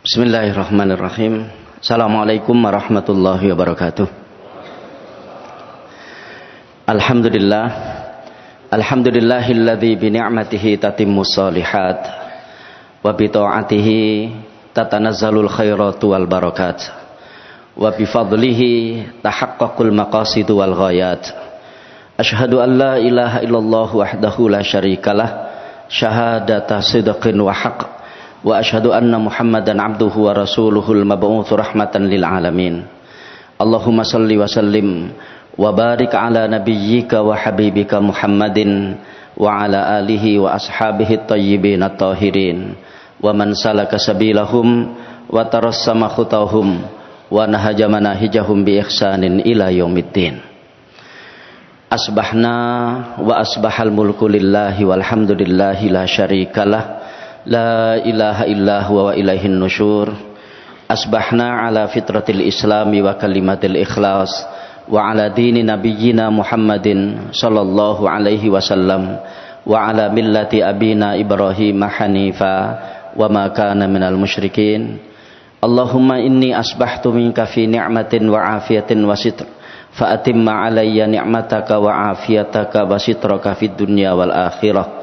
Bismillahirrahmanirrahim. Assalamualaikum warahmatullahi wabarakatuh. Alhamdulillah. Alhamdulillahilladzi bi ni'matihi tatimmus shalihat wa bi ta'atihi tatanazzalul khairatu wal barakat wa bi fadlihi tahaqqaqul maqasidu wal ghayat. Asyhadu an la ilaha illallah wahdahu la syarikalah syahadata sidqin wa haqq. Wa asyhadu anna Muhammadan abduhu wa rasuluhul mab'utsu rahmatan lil alamin. Allahumma shalli wa sallim wa barik ala nabiyyika wa habibika Muhammadin wa ala alihi wa ashabihi at-tayyibin at-tahirin wa man salaka sabilahum wa tarassama khutahum wa nahaja manahijahum bi ihsanin ila yaumiddin. Asbahna wa asbahal mulku lillahi walhamdulillahi la syarikalah. La ilaha illa huwa wa ilaihin nusyur. Asbahna ala fitratil islami wa kalimatil ikhlas wa ala dini nabiyyina Muhammadin sallallahu alaihi wasallam wa ala millati abina Ibrahim hanifa wa ma kana minal musyrikin. Allahumma inni asbahtu minka fi ni'matin wa afiyatin wa sitr fa atimma alayya ni'mataka wa afiyataka wa sitraka fid dunya wal akhirah.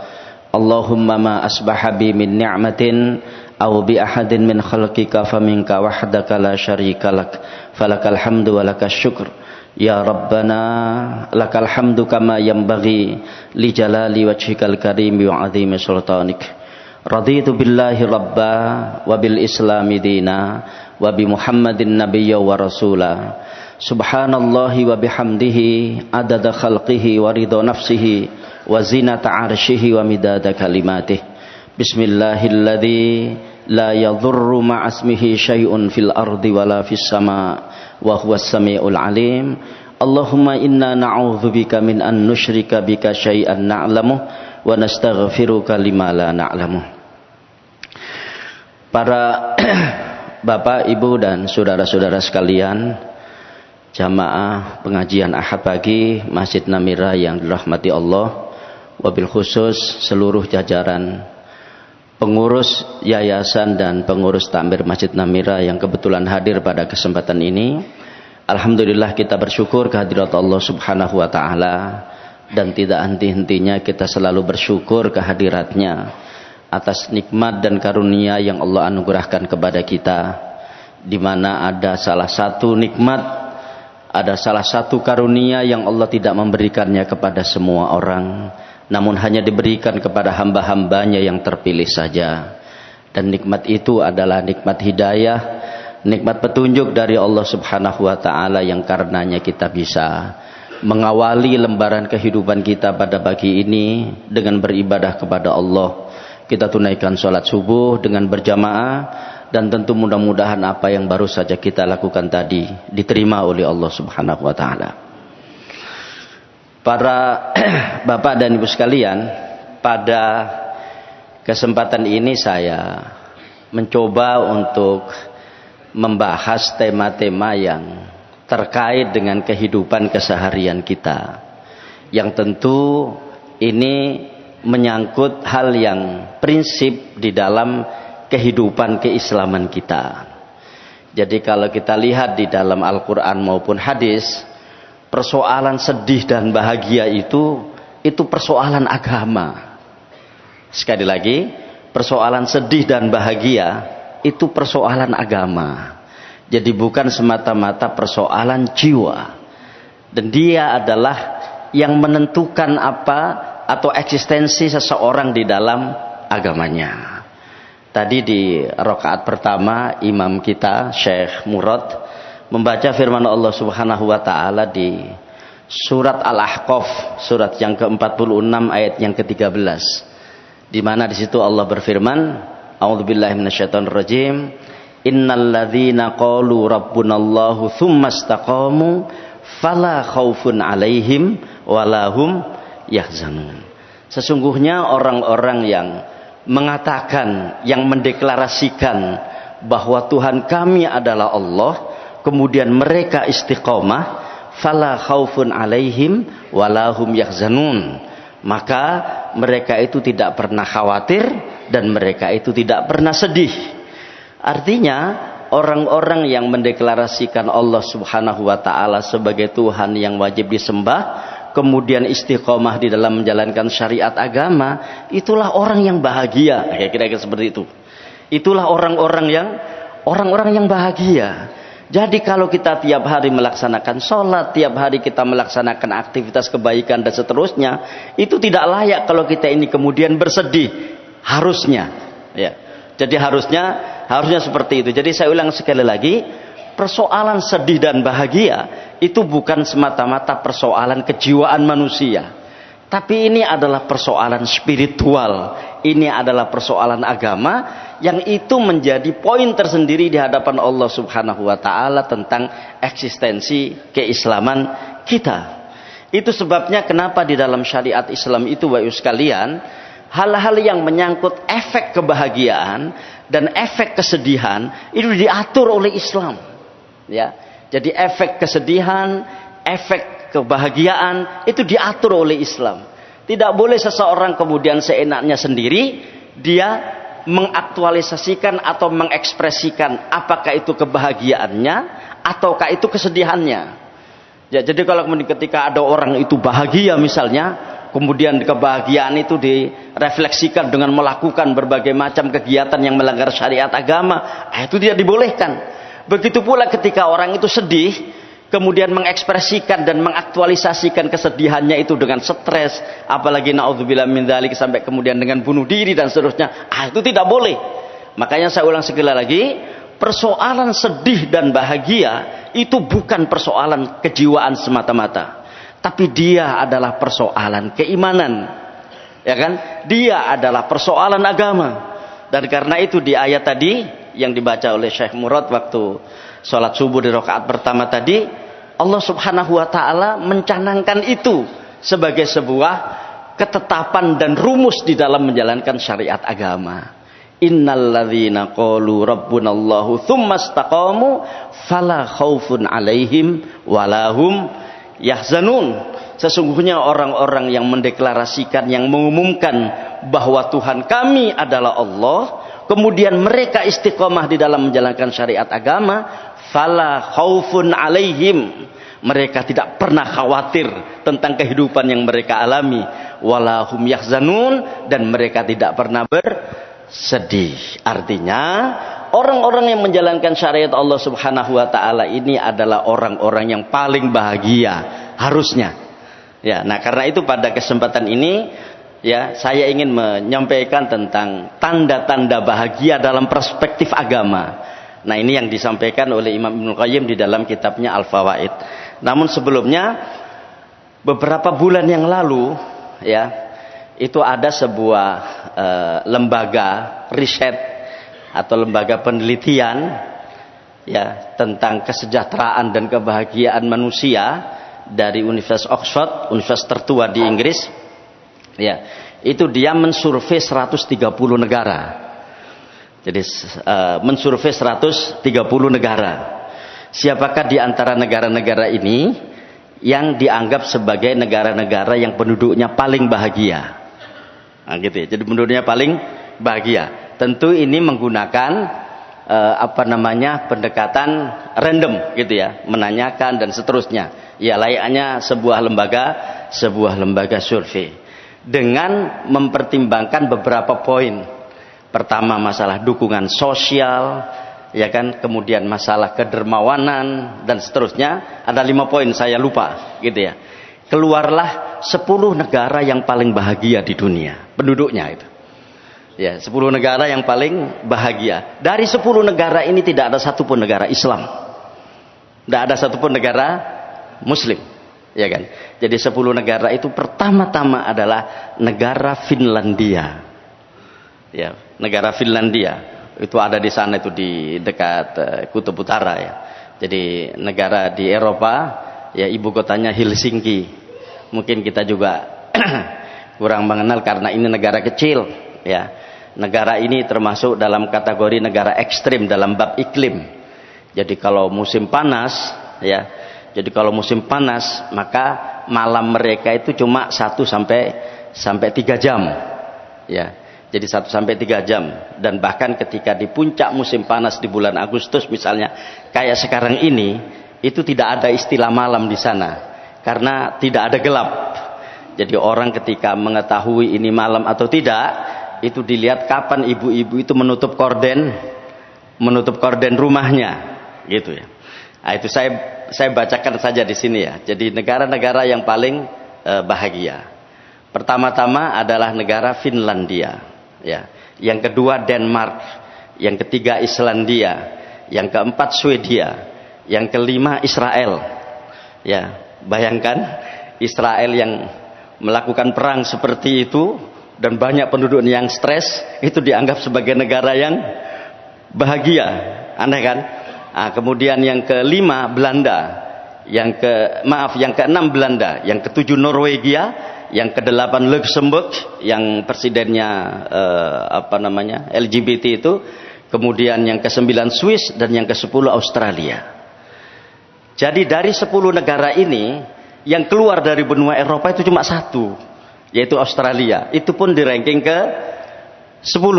Allahumma ma asbaha bi min ni'matin aw bi ahadin min khalqika faminka wahdaka la syarika lak falakal hamdu wa lakas syukr ya rabbana lakal hamdu kama yanbaghi li jalali wajhikal karim wa azimi sultanik. Raditu billahi rabba wa bil islami dina wa bi Muhammadin nabiyya wa rasula. Subhanallahi wa bihamdihi adada khalqihi wa ridha nafsihi wa zinata arshihi wa midada kalimatih. Bismillahilladzi la yadhurru ma'asmihi syai'un fil ardi wala fis sama wa huwas samiul alim. Allahumma inna na'udzubika min an nusyrika bika syai'an na'lamu wa nastaghfiruka lima la na'lamu. Para Bapak, Ibu dan saudara-saudara sekalian, jamaah pengajian Ahad pagi Masjid Namira yang dirahmati Allah, wabil khusus seluruh jajaran pengurus yayasan dan pengurus takmir Masjid Namira yang kebetulan hadir pada kesempatan ini. Alhamdulillah kita bersyukur kehadirat Allah Subhanahu wa taala dan tidak henti-hentinya kita selalu bersyukur kehadiratnya atas nikmat dan karunia yang Allah anugerahkan kepada kita, di mana ada salah satu nikmat, ada salah satu karunia yang Allah tidak memberikannya kepada semua orang, namun hanya diberikan kepada hamba-hambanya yang terpilih saja. Dan nikmat itu adalah nikmat hidayah, nikmat petunjuk dari Allah Subhanahu wa ta'ala yang karenanya kita bisa mengawali lembaran kehidupan kita pada pagi ini dengan beribadah kepada Allah. Kita tunaikan sholat subuh dengan berjamaah, dan tentu mudah-mudahan apa yang baru saja kita lakukan tadi diterima oleh Allah Subhanahu wa ta'ala. Para Bapak dan Ibu sekalian, pada kesempatan ini saya mencoba untuk membahas tema-tema yang terkait dengan kehidupan keseharian kita, yang tentu ini menyangkut hal yang prinsip di dalam kehidupan keislaman kita. Jadi kalau kita lihat di dalam Al-Quran maupun hadis, persoalan sedih dan bahagia itu persoalan agama. Sekali lagi, persoalan sedih dan bahagia itu persoalan agama. Jadi bukan semata-mata persoalan jiwa. Dan dia adalah yang menentukan apa atau eksistensi seseorang di dalam agamanya. Tadi di rakaat pertama imam kita Syekh Murad membaca firman Allah Subhanahu wa taala di surat Al-Ahqaf, surat yang ke-46 ayat yang ke-13, di mana di situ Allah berfirman, a'udzubillahi minasyaitonir rajim, innalladzina qalu rabbunallahu tsumma istaqamu fala khaufun 'alaihim walahum yahzanun. Sesungguhnya orang-orang yang mengatakan, yang mendeklarasikan bahwa Tuhan kami adalah Allah, kemudian mereka istiqomah, fala khaufun alaihim walahum yahzanun, maka mereka itu tidak pernah khawatir dan mereka itu tidak pernah sedih. Artinya orang-orang yang mendeklarasikan Allah Subhanahu wa taala sebagai Tuhan yang wajib disembah, kemudian istiqomah di dalam menjalankan syariat agama, itulah orang yang bahagia. Kayak kira-kira seperti itu. Itulah orang-orang yang bahagia. Jadi kalau kita tiap hari melaksanakan sholat, tiap hari kita melaksanakan aktivitas kebaikan dan seterusnya, itu tidak layak kalau kita ini kemudian bersedih. Harusnya, ya. Jadi harusnya seperti itu. Jadi saya ulang sekali lagi, persoalan sedih dan bahagia itu bukan semata-mata persoalan kejiwaan manusia, tapi ini adalah persoalan spiritual. Ini adalah persoalan agama yang itu menjadi poin tersendiri di hadapan Allah Subhanahu wa taala tentang eksistensi keislaman kita. Itu sebabnya kenapa di dalam syariat Islam itu Bapak Ibu sekalian, hal-hal yang menyangkut efek kebahagiaan dan efek kesedihan itu diatur oleh Islam. Ya. Jadi efek kesedihan, efek kebahagiaan itu diatur oleh Islam. Tidak boleh seseorang kemudian seenaknya sendiri dia mengaktualisasikan atau mengekspresikan apakah itu kebahagiaannya ataukah itu kesedihannya. Ya, jadi kalau kemudian ketika ada orang itu bahagia misalnya, kemudian kebahagiaan itu direfleksikan dengan melakukan berbagai macam kegiatan yang melanggar syariat agama, itu tidak dibolehkan. Begitu pula ketika orang itu sedih, kemudian mengekspresikan dan mengaktualisasikan kesedihannya itu dengan stres, apalagi naudzubillah min dzalik sampai kemudian dengan bunuh diri dan seterusnya, itu tidak boleh. Makanya saya ulang sekali lagi, persoalan sedih dan bahagia itu bukan persoalan kejiwaan semata-mata, tapi dia adalah persoalan keimanan, ya kan? Dia adalah persoalan agama. Dan karena itu di ayat tadi yang dibaca oleh Syekh Murad waktu sholat subuh di rakaat pertama tadi, Allah Subhanahu wa taala mencanangkan itu sebagai sebuah ketetapan dan rumus di dalam menjalankan syariat agama. Innalladzina qalu rabbunallahu tsumma istaqamu fala khaufun 'alaihim walahum yahzanun. Sesungguhnya orang-orang yang mendeklarasikan, yang mengumumkan bahwa Tuhan kami adalah Allah, kemudian mereka istiqomah di dalam menjalankan syariat agama, fala khaufun 'alaihim. Mereka tidak pernah khawatir tentang kehidupan yang mereka alami, walahum yahzanun, dan mereka tidak pernah bersedih. Artinya orang-orang yang menjalankan syariat Allah Subhanahu wa taala ini adalah orang-orang yang paling bahagia harusnya. Ya, nah karena itu pada kesempatan ini ya saya ingin menyampaikan tentang tanda-tanda bahagia dalam perspektif agama. Nah ini yang disampaikan oleh Imam Ibnul Qayyim di dalam kitabnya Al-Fawaid. Namun sebelumnya beberapa bulan yang lalu ya itu ada sebuah lembaga riset atau lembaga penelitian ya tentang kesejahteraan dan kebahagiaan manusia dari Universitas Oxford, universitas tertua di Inggris. Ya, itu dia mensurvei 130 negara. Jadi mensurvei 130 negara. Siapakah di antara negara-negara ini yang dianggap sebagai negara-negara yang penduduknya paling bahagia? Nah, gitu ya. Jadi penduduknya paling bahagia. Tentu ini menggunakan pendekatan random gitu ya, menanyakan dan seterusnya. Ya layaknya sebuah lembaga survei dengan mempertimbangkan beberapa poin. Pertama masalah dukungan sosial, ya kan, kemudian masalah kedermawanan dan seterusnya. Ada 5 poin saya lupa gitu ya. Keluarlah 10 negara yang paling bahagia di dunia penduduknya itu. Ya, 10 negara yang paling bahagia. Dari 10 negara ini tidak ada satupun negara Islam. Tidak ada satupun negara Muslim, ya kan? Jadi 10 negara itu pertama-tama adalah negara Finlandia. Ya, negara Finlandia itu ada di sana itu di dekat Kutub Utara ya. Jadi negara di Eropa, ya ibu kotanya Helsinki. Mungkin kita juga kurang mengenal karena ini negara kecil, ya. Negara ini termasuk dalam kategori negara ekstrim dalam bab iklim. Jadi kalau musim panas, ya. Jadi kalau musim panas maka malam mereka itu cuma 1 sampai 3 jam. Ya. Jadi 1 sampai 3 jam. Dan bahkan ketika di puncak musim panas di bulan Agustus misalnya, kayak sekarang ini, itu tidak ada istilah malam di sana. Karena tidak ada gelap. Jadi orang ketika mengetahui ini malam atau tidak, itu dilihat kapan ibu-ibu itu menutup korden rumahnya, gitu ya. Nah, itu saya bacakan saja di sini ya. Jadi negara-negara yang paling bahagia. Pertama-tama adalah negara Finlandia, ya. Yang kedua Denmark, yang ketiga Islandia, yang keempat Swedia, yang kelima Israel. Ya, bayangkan Israel yang melakukan perang seperti itu dan banyak penduduk yang stres, itu dianggap sebagai negara yang bahagia. Aneh kan? Nah, kemudian yang kelima Belanda, yang keenam Belanda, yang ketujuh Norwegia, yang kedelapan Luxembourg yang presidennya LGBT itu, kemudian yang ke-9 Swiss dan yang ke-10 Australia. Jadi dari 10 negara ini yang keluar dari benua Eropa itu cuma 1, yaitu Australia. Itu pun di ranking ke-10,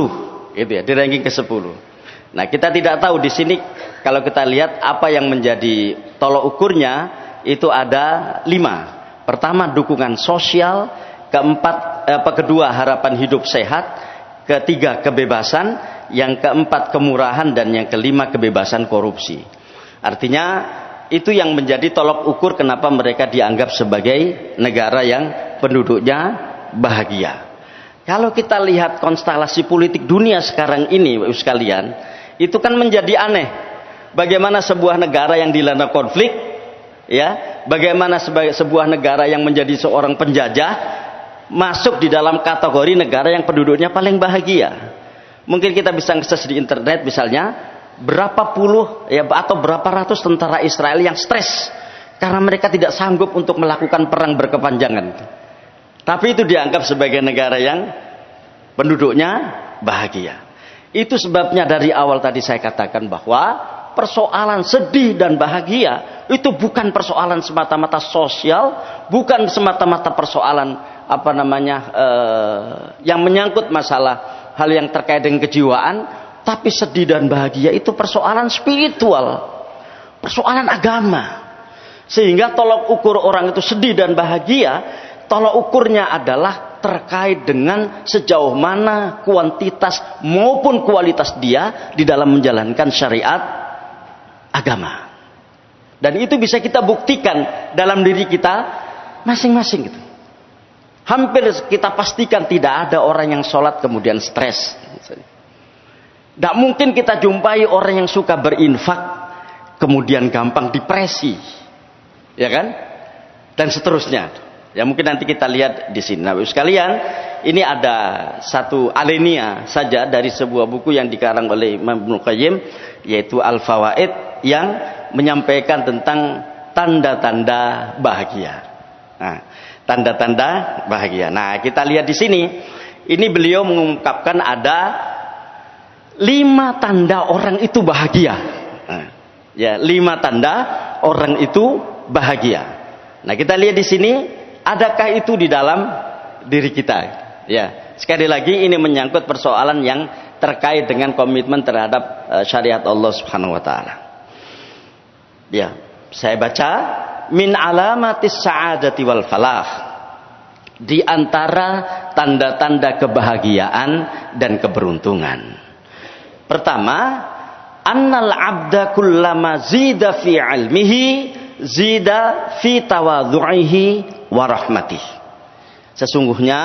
gitu ya, di ranking ke-10. Nah, kita tidak tahu di sini kalau kita lihat apa yang menjadi tolok ukurnya, itu ada 5. Pertama dukungan sosial, kedua harapan hidup sehat, ketiga kebebasan, yang keempat kemurahan, dan yang kelima kebebasan korupsi. Artinya itu yang menjadi tolok ukur kenapa mereka dianggap sebagai negara yang penduduknya bahagia. Kalau kita lihat konstelasi politik dunia sekarang ini, Bapak Ibu sekalian, itu kan menjadi aneh. Bagaimana sebuah negara yang dilanda konflik, ya, bagaimana sebuah negara yang menjadi seorang penjajah masuk di dalam kategori negara yang penduduknya paling bahagia. Mungkin kita bisa akses di internet misalnya, berapa puluh ya atau berapa ratus tentara Israel yang stres karena mereka tidak sanggup untuk melakukan perang berkepanjangan. Tapi itu dianggap sebagai negara yang penduduknya bahagia. Itu sebabnya dari awal tadi saya katakan bahwa persoalan sedih dan bahagia itu bukan persoalan semata-mata sosial, bukan semata-mata persoalan yang menyangkut masalah hal yang terkait dengan kejiwaan, tapi sedih dan bahagia itu persoalan spiritual, persoalan agama. Sehingga tolok ukur orang itu sedih dan bahagia, tolok ukurnya adalah terkait dengan sejauh mana kuantitas maupun kualitas dia di dalam menjalankan syariat agama. Dan itu bisa kita buktikan dalam diri kita masing-masing gitu. Hampir kita pastikan tidak ada orang yang sholat kemudian stres. Tidak mungkin kita jumpai orang yang suka berinfak kemudian gampang depresi, ya kan? Dan seterusnya. Ya mungkin nanti kita lihat di sini. Nah, sekalian, ini ada satu alinea saja dari sebuah buku yang dikarang oleh Imam Ibnu Qayyim, yaitu Al-Fawaid, yang menyampaikan tentang tanda-tanda bahagia. Nah, tanda-tanda bahagia. Nah, kita lihat di sini. Ini beliau mengungkapkan ada 5 tanda orang itu bahagia. Nah, ya, 5 tanda orang itu bahagia. Nah, kita lihat di sini, adakah itu di dalam diri kita? Ya, sekali lagi ini menyangkut persoalan yang terkait dengan komitmen terhadap syariat Allah Subhanahu wa taala. Ya, saya baca, min alamatis sa'adati wal falah. Di antara tanda-tanda kebahagiaan dan keberuntungan. Pertama, annal abda kullama zida fi ilmihi zida fi tawadhu'ihi wa rahmatih. Sesungguhnya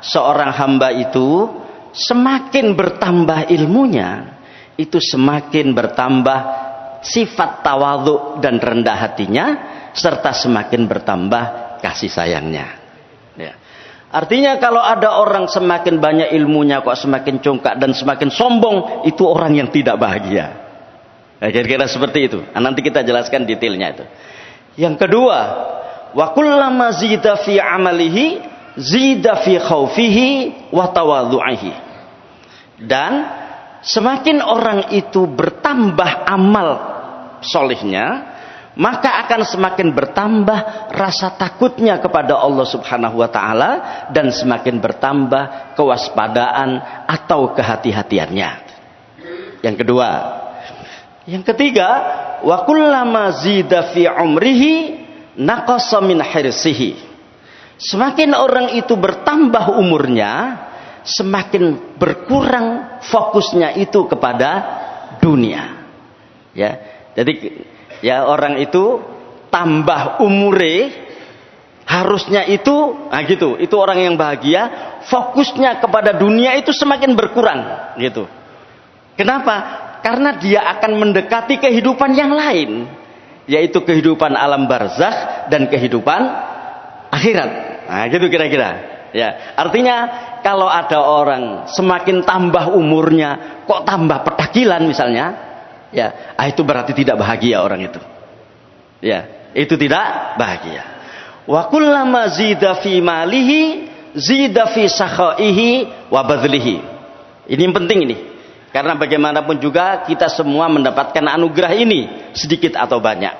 seorang hamba itu semakin bertambah ilmunya, itu semakin bertambah sifat tawadhu dan rendah hatinya, serta semakin bertambah kasih sayangnya. Ya. Artinya kalau ada orang semakin banyak ilmunya kok semakin congkak dan semakin sombong, itu orang yang tidak bahagia. Nah, kira-kira seperti itu. Nah, nanti kita jelaskan detailnya itu. Yang kedua, wa kullama zida fi amalihi zida fi khaufihi wa tawadhu'ihi. Dan semakin orang itu bertambah amal solihnya, maka akan semakin bertambah rasa takutnya kepada Allah Subhanahu wa taala dan semakin bertambah kewaspadaan atau kehati-hatiannya. Yang kedua. Yang ketiga, wa kullama zida fi umrihi naqasa min hirsihi. Semakin orang itu bertambah umurnya, semakin berkurang fokusnya itu kepada dunia. Ya. Jadi ya orang itu tambah umure harusnya itu gitu. Itu orang yang bahagia, fokusnya kepada dunia itu semakin berkurang gitu. Kenapa? Karena dia akan mendekati kehidupan yang lain, yaitu kehidupan alam barzakh dan kehidupan akhirat. Nah, gitu kira-kira. Ya, artinya kalau ada orang semakin tambah umurnya kok tambah petakilan misalnya, ya, itu berarti tidak bahagia orang itu. Ya, itu tidak bahagia. Wa kullama zida fi malihi zida fi sakhaihi wa badlihi. Ini yang penting ini. Karena bagaimanapun juga kita semua mendapatkan anugerah ini sedikit atau banyak.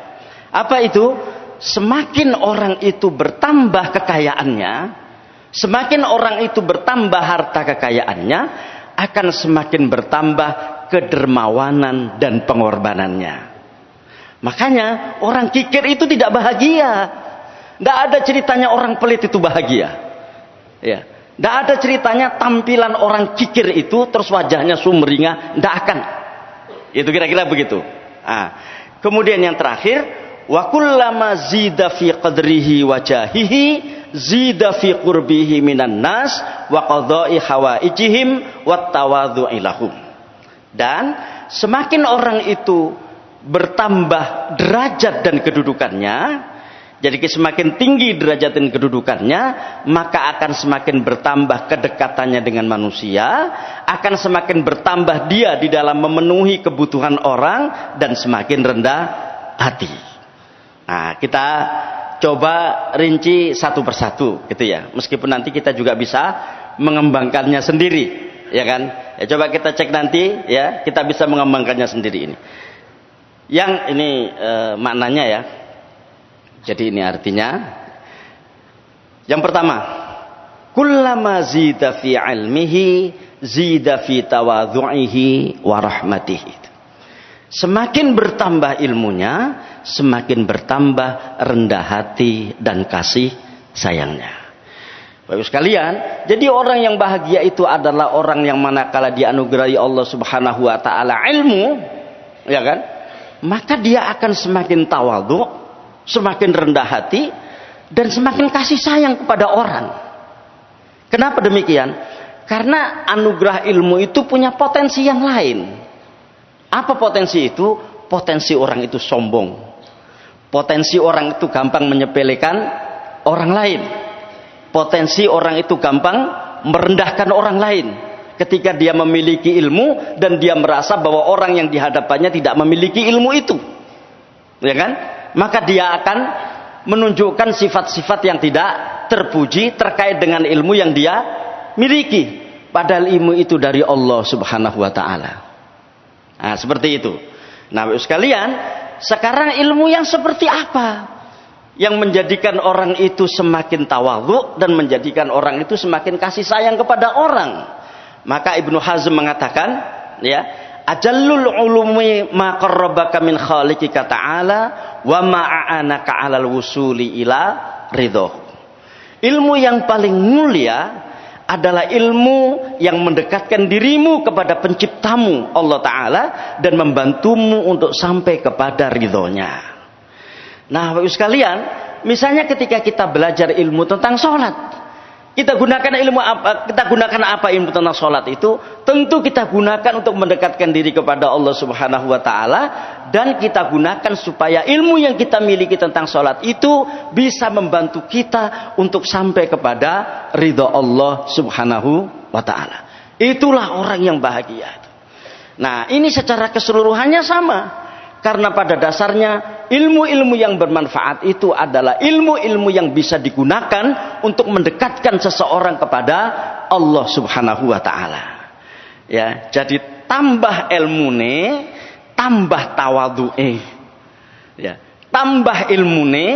Apa itu? Semakin orang itu bertambah kekayaannya, semakin orang itu bertambah harta kekayaannya, akan semakin bertambah kedermawanan dan pengorbanannya. Makanya orang kikir itu tidak bahagia. Tidak ada ceritanya orang pelit itu bahagia. Ya. Tidak ada ceritanya tampilan orang kikir itu terus wajahnya sumringah. Tidak akan. Itu kira-kira begitu. Kemudian yang terakhir, wa kullama zida fi qadrihi wajahihi zida fi qurbihi minan nas wa qadha'i hawaijihim wat tawadhu'i lahum. Dan semakin orang itu bertambah derajat dan kedudukannya, jadi semakin tinggi derajat dan kedudukannya, maka akan semakin bertambah kedekatannya dengan manusia, akan semakin bertambah dia di dalam memenuhi kebutuhan orang, dan semakin rendah hati. Nah, kita coba rinci satu persatu gitu ya. Meskipun nanti kita juga bisa mengembangkannya sendiri, ya kan? Ya, coba kita cek nanti ya, kita bisa mengembangkannya sendiri ini. Yang ini maknanya ya. Jadi ini artinya yang pertama, kullama zida fi ilmihi zida fi tawadhu'ihi wa rahmatihi. Semakin bertambah ilmunya, semakin bertambah rendah hati dan kasih sayangnya. Bapak sekalian, jadi orang yang bahagia itu adalah orang yang manakala dianugerahi Allah Subhanahu wa taala ilmu, ya kan? Maka dia akan semakin tawadhu, semakin rendah hati, dan semakin kasih sayang kepada orang. Kenapa demikian? Karena anugerah ilmu itu punya potensi yang lain. Apa potensi itu? Potensi orang itu sombong. Potensi orang itu gampang menyepelekan orang lain. Potensi orang itu gampang merendahkan orang lain. Ketika dia memiliki ilmu dan dia merasa bahwa orang yang dihadapannya tidak memiliki ilmu itu. Ya kan? Maka dia akan menunjukkan sifat-sifat yang tidak terpuji terkait dengan ilmu yang dia miliki. Padahal ilmu itu dari Allah Subhanahu wa ta'ala. Nah, seperti itu. Nah, sekalian, sekarang ilmu yang seperti apa yang menjadikan orang itu semakin tawadhu dan menjadikan orang itu semakin kasih sayang kepada orang? Maka Ibnu Hazm mengatakan, ya, ajallul ulumi ma qarrabaka min khaliqika ta'ala wa ma a'anaka 'alal wusuli ila ridho. Ilmu yang paling mulia adalah ilmu yang mendekatkan dirimu kepada penciptamu Allah Ta'ala dan membantumu untuk sampai kepada ridhonya. Nah, Bapak sekalian, misalnya ketika kita belajar ilmu tentang sholat, kita gunakan apa ilmu tentang sholat itu? Tentu kita gunakan untuk mendekatkan diri kepada Allah Subhanahu wa ta'ala, dan kita gunakan supaya ilmu yang kita miliki tentang sholat itu bisa membantu kita untuk sampai kepada ridha Allah Subhanahu wa ta'ala. Itulah orang yang bahagia. Nah, ini secara keseluruhannya sama. Karena pada dasarnya ilmu-ilmu yang bermanfaat itu adalah ilmu-ilmu yang bisa digunakan untuk mendekatkan seseorang kepada Allah Subhanahu wa ta'ala. Ya, jadi tambah ilmune, tambah tawadhu'e. Ya, Tambah ilmune,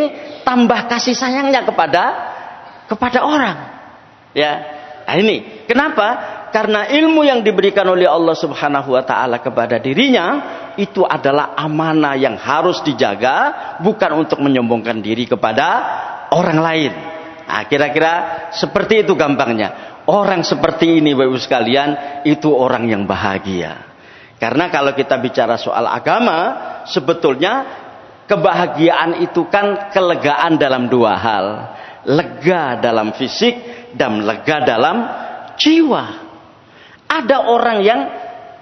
tambah kasih sayangnya kepada orang. Ya. Nah ini, kenapa? Karena ilmu yang diberikan oleh Allah Subhanahu wa taala kepada dirinya itu adalah amanah yang harus dijaga, bukan untuk menyombongkan diri kepada orang lain. Nah, kira-kira seperti itu gampangnya. Orang seperti ini Bapak Ibu sekalian, itu orang yang bahagia. Karena kalau kita bicara soal agama, sebetulnya kebahagiaan itu kan kelegaan dalam dua hal. Lega dalam fisik dan lega dalam jiwa. Ada orang yang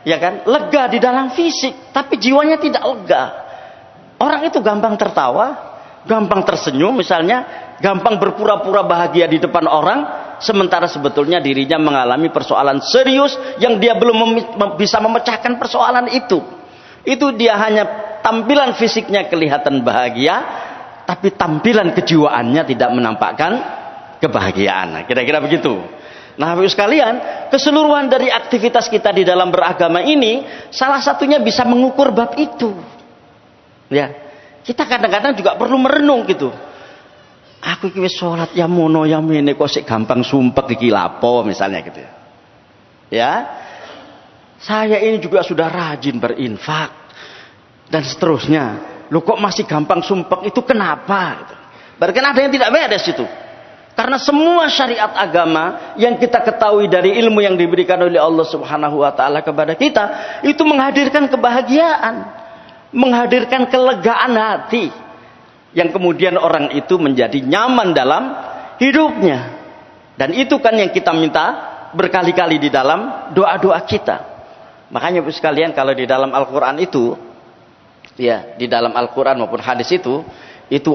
ya kan lega di dalam fisik, tapi jiwanya tidak lega. Orang itu gampang tertawa, gampang tersenyum misalnya, gampang berpura-pura bahagia di depan orang, sementara sebetulnya dirinya mengalami persoalan serius yang dia belum bisa memecahkan persoalan itu. Itu dia hanya tampilan fisiknya kelihatan bahagia, tapi tampilan kejiwaannya tidak menampakkan kebahagiaan. Nah, kira-kira begitu. Nah, Bapak sekalian, keseluruhan dari aktivitas kita di dalam beragama ini salah satunya bisa mengukur bab itu. Ya. Kita kadang-kadang juga perlu merenung gitu. Aku iki wis salat ya mono ya mene kok sik gampang sumpek iki lapo misalnya gitu. Ya. Saya ini juga sudah rajin berinfak dan seterusnya. Loh kok masih gampang sumpek, itu kenapa? Berarti ada yang tidak beres itu. Karena semua syariat agama yang kita ketahui dari ilmu yang diberikan oleh Allah Subhanahu wa taala kepada kita itu menghadirkan kebahagiaan, menghadirkan kelegaan hati yang kemudian orang itu menjadi nyaman dalam hidupnya. Dan itu kan yang kita minta berkali-kali di dalam doa-doa kita. Makanya Bapak sekalian, kalau di dalam Al-Qur'an itu ya, di dalam Al-Qur'an maupun hadis itu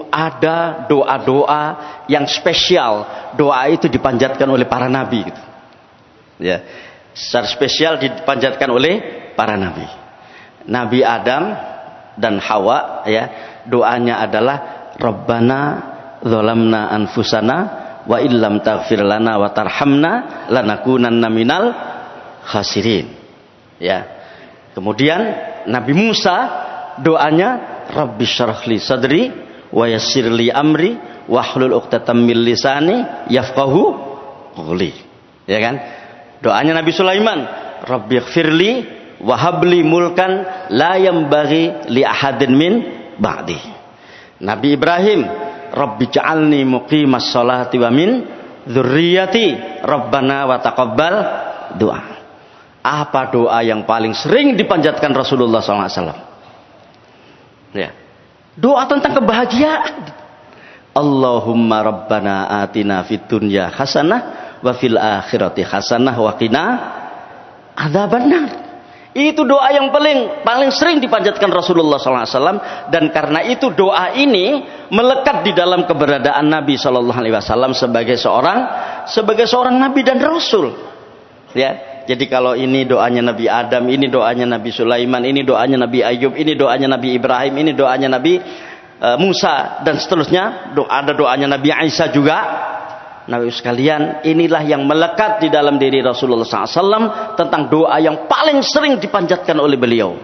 ada doa-doa yang spesial. Doa itu dipanjatkan oleh para nabi gitu. Ya. Secara spesial dipanjatkan oleh para nabi. Nabi Adam dan Hawa ya, doanya adalah Rabbana dzalamna anfusana wa illam taghfir lana wa tarhamna lanakunanna minal khasirin. Ya. Kemudian Nabi Musa doanya Rabbi syrahli sadri wa yassirli amri wahlul 'uqdatam min lisani yafqahu qawli. Ya kan? Doanya Nabi Sulaiman, Rabbi ighfirli wa habli mulkan la yanbaghi li ahadin min ba'di. Nabi Ibrahim, Rabbi ja'alni muqimas sholati wa min dzurriyyati Rabbana wa taqabbal doa. Apa doa yang paling sering dipanjatkan Rasulullah SAW? Ya. Doa tentang kebahagiaan. Allahumma rabbana atina fid dunya hasanah wa fil akhirati hasanah wa qina adzabannar. Itu doa yang paling sering dipanjatkan Rasulullah SAW, dan karena itu doa ini melekat di dalam keberadaan Nabi SAW sebagai seorang nabi dan rasul. Ya. Jadi kalau ini doanya Nabi Adam, ini doanya Nabi Sulaiman, ini doanya Nabi Ayub, ini doanya Nabi Ibrahim, ini doanya Nabi Musa dan seterusnya, ada doanya Nabi Isa juga. Nabi sekalian, inilah yang melekat di dalam diri Rasulullah SAW tentang doa yang paling sering dipanjatkan oleh beliau.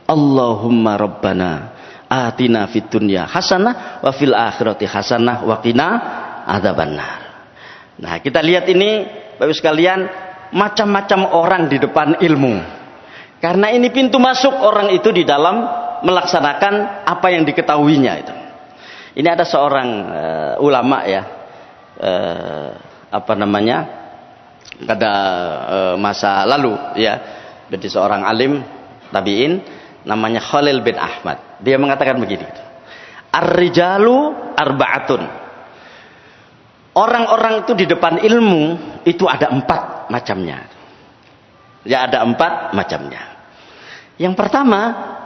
Allahumma rabbana atina fid dunya hasanah wa fil akhirati hasanah wa qina adzabannar. Nah, kita lihat ini Bapak sekalian, macam-macam orang di depan ilmu. Karena ini pintu masuk orang itu di dalam melaksanakan apa yang diketahuinya itu. Ini ada seorang ulama ya, pada masa lalu ya, jadi seorang alim tabi'in namanya Khalil bin Ahmad. Dia mengatakan begini, ar-rijalu arba'atun. Orang-orang itu di depan ilmu itu ada 4 macamnya. Ya, ada 4 macamnya. Yang pertama,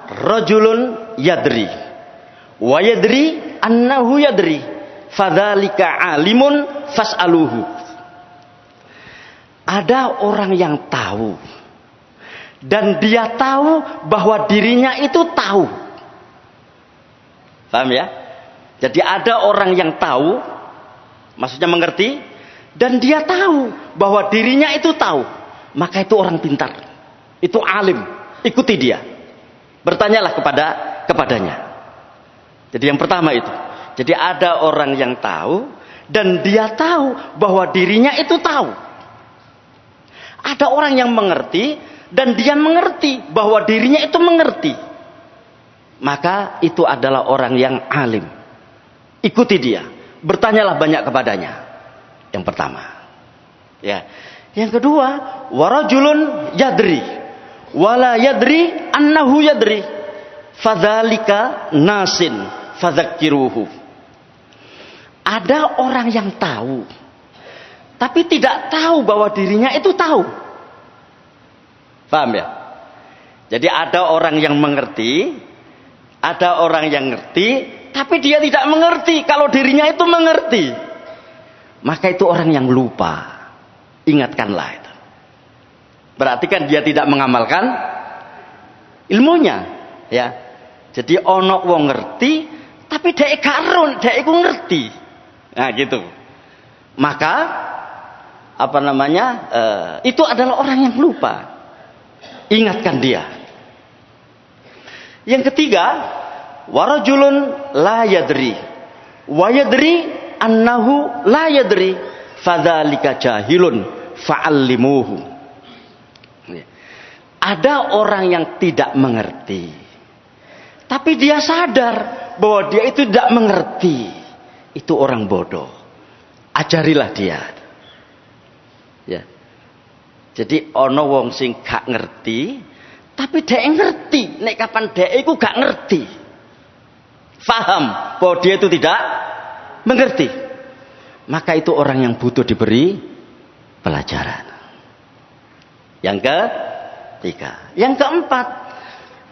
rajulun yadri wa yadri annahu yadri fadzalika alimun fas'aluhu. Ada orang yang tahu dan dia tahu bahwa dirinya itu tahu. Paham ya? Jadi ada orang yang tahu, maksudnya mengerti, dan dia tahu bahwa dirinya itu tahu, maka itu orang pintar, itu alim. Ikuti dia, bertanyalah kepadanya. Jadi yang pertama itu. Jadi ada orang yang tahu dan dia tahu bahwa dirinya itu tahu. Ada orang yang mengerti dan dia mengerti bahwa dirinya itu mengerti. Maka itu adalah orang yang alim. Ikuti dia. Bertanyalah banyak kepadanya. Yang pertama. Ya. Yang kedua, warajulun yadri wala yadri annahu yadri fadzalika nasin fadzakkiruhu. Ada orang yang tahu tapi tidak tahu bahwa dirinya itu tahu. Paham ya? Jadi ada orang yang mengerti, ada orang yang ngerti, tapi dia tidak mengerti kalau dirinya itu mengerti. Maka itu orang yang lupa. Ingatkanlah itu. Berarti kan dia tidak mengamalkan ilmunya, ya. Jadi ono wong ngerti, tapi dhek gak dhek iku ngerti. Nah, gitu. Maka apa namanya? Itu adalah orang yang lupa. Ingatkan dia. Yang ketiga, warajulun la yadri wa yadri annahu la yadri fadzalika jahilun fa'allimuhu. Ada orang yang tidak mengerti tapi dia sadar bahwa dia itu tidak mengerti. Itu orang bodoh. Ajarilah dia. Ya. Jadi ono wong sing gak ngerti tapi dia ngerti nek kapan dia itu gak ngerti. Faham bahwa dia itu tidak mengerti. Maka itu orang yang butuh diberi pelajaran. Yang ketiga. Yang keempat,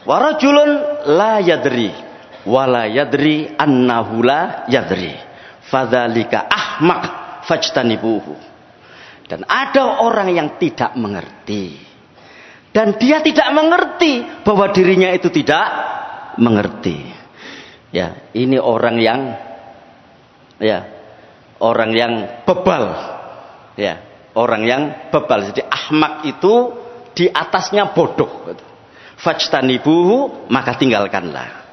warajulun la yadri wala yadri annahu la yadri fadzalika ahmaq fajtanibuhu. Dan ada orang yang tidak mengerti dan dia tidak mengerti bahwa dirinya itu tidak mengerti. Ya, ini orang yang orang yang bebal. Ya, orang yang bebal. Jadi ahmak itu di atasnya bodoh. Fajtanibuhu, maka tinggalkanlah.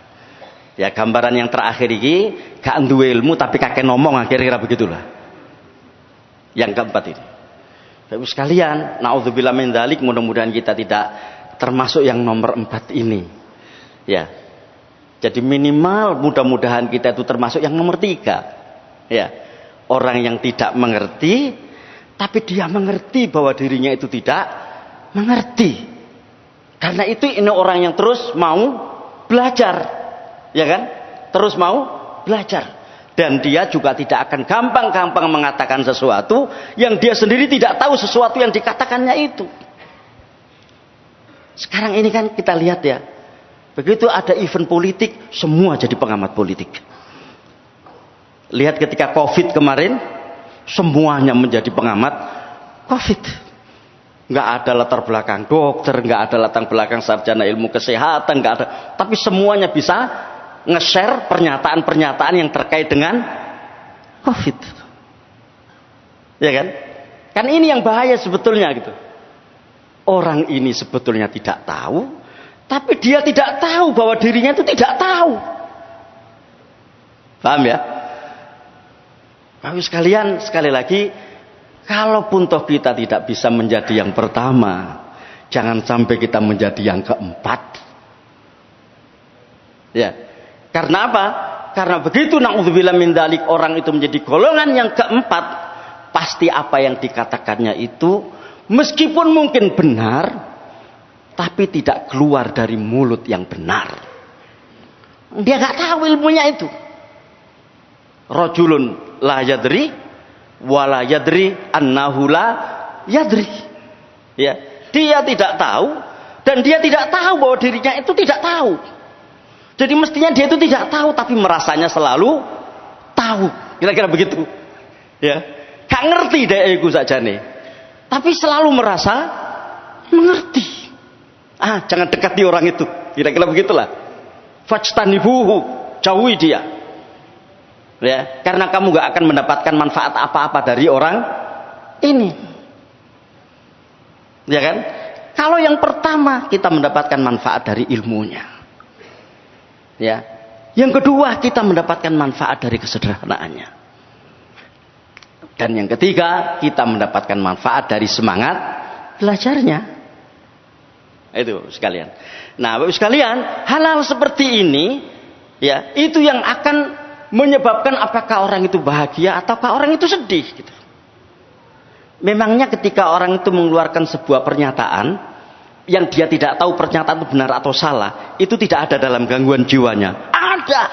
Ya, gambaran yang terakhir ini gak duwe ilmu tapi kakek ngomong, kira-kira begitulah. Yang keempat ini. Bapak sekalian, naudzubillah min dzalik, mudah-mudahan kita tidak termasuk yang nomor 4 ini. Ya. Jadi minimal mudah-mudahan kita itu termasuk yang nomor 3. Ya. Orang yang tidak mengerti tapi dia mengerti bahwa dirinya itu tidak mengerti. Karena itu ini orang yang terus mau belajar. Ya kan? Terus mau belajar. Dan dia juga tidak akan gampang-gampang mengatakan sesuatu yang dia sendiri tidak tahu sesuatu yang dikatakannya itu. Sekarang ini kan kita lihat ya. Begitu ada event politik, semua jadi pengamat politik. Lihat ketika COVID kemarin, semuanya menjadi pengamat COVID. Nggak ada latar belakang dokter, nggak ada latar belakang sarjana ilmu kesehatan, nggak ada. Tapi semuanya bisa nge-share pernyataan-pernyataan yang terkait dengan COVID. Ya kan? Kan ini yang bahaya sebetulnya gitu. Orang ini sebetulnya tidak tahu, tapi dia tidak tahu bahwa dirinya itu tidak tahu. Paham ya? Bapak sekalian, sekali lagi, kalaupun toh kita tidak bisa menjadi yang pertama, jangan sampai kita menjadi yang keempat. Ya. Karena apa? Karena begitu naudzubillah min dzalik orang itu menjadi golongan yang keempat, pasti apa yang dikatakannya itu meskipun mungkin benar, tapi tidak keluar dari mulut yang benar. Dia nggak tahu ilmunya itu. Rajulun la yadri wala yadri annahu la yadri. Ya, dia tidak tahu dan dia tidak tahu bahwa dirinya itu tidak tahu. Jadi mestinya dia itu tidak tahu tapi merasanya selalu tahu. Kira-kira begitu. Ya. Gak ngerti deh iku sajane. Tapi selalu merasa mengerti. Jangan dekati orang itu. Kira-kira begitulah. Fajtanibuhu, jauhi dia. Ya, karena kamu gak akan mendapatkan manfaat apa-apa dari orang ini. Ya kan? Kalau yang pertama kita mendapatkan manfaat dari ilmunya. Ya. Yang kedua, kita mendapatkan manfaat dari kesederhanaannya. Dan yang ketiga, kita mendapatkan manfaat dari semangat belajarnya. Itu sekalian. Nah, Bapak sekalian, hal-hal seperti ini ya, itu yang akan menyebabkan apakah orang itu bahagia ataukah orang itu sedih gitu. Memangnya ketika orang itu mengeluarkan sebuah pernyataan yang dia tidak tahu pernyataan itu benar atau salah, itu tidak ada dalam gangguan jiwanya. Ada.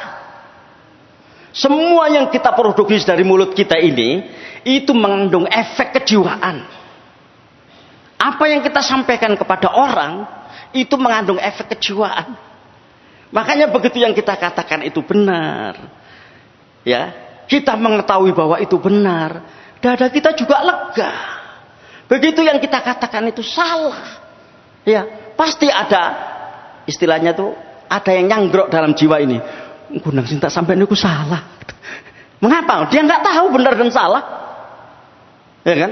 Semua yang kita produksi dari mulut kita ini itu mengandung efek kejiwaan. Apa yang kita sampaikan kepada orang itu mengandung efek kejiwaan. Makanya begitu yang kita katakan itu benar, ya, kita mengetahui bahwa itu benar, dada kita juga lega. Begitu yang kita katakan itu salah, ya, pasti ada istilahnya tuh, ada yang nyanggrok dalam jiwa ini. Gunang cinta sampai ini aku salah. Mengapa? Dia nggak tahu benar dan salah, ya kan?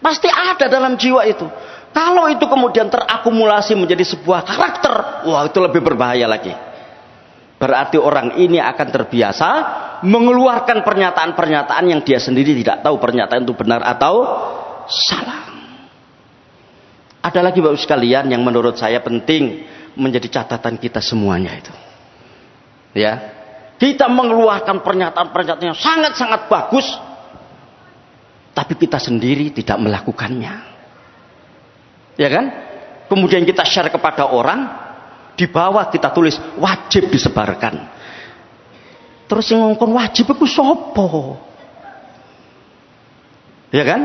Pasti ada dalam jiwa itu. Kalau itu kemudian terakumulasi menjadi sebuah karakter, wah itu lebih berbahaya lagi. Berarti orang ini akan terbiasa mengeluarkan pernyataan-pernyataan yang dia sendiri tidak tahu pernyataan itu benar atau salah. Ada lagi Bapak sekalian yang menurut saya penting menjadi catatan kita semuanya itu. Ya, kita mengeluarkan pernyataan-pernyataan yang sangat-sangat bagus, tapi kita sendiri tidak melakukannya, ya kan? Kemudian kita share kepada orang, di bawah kita tulis wajib disebarkan. Terus yang ngomong wajib itu sopo, ya kan?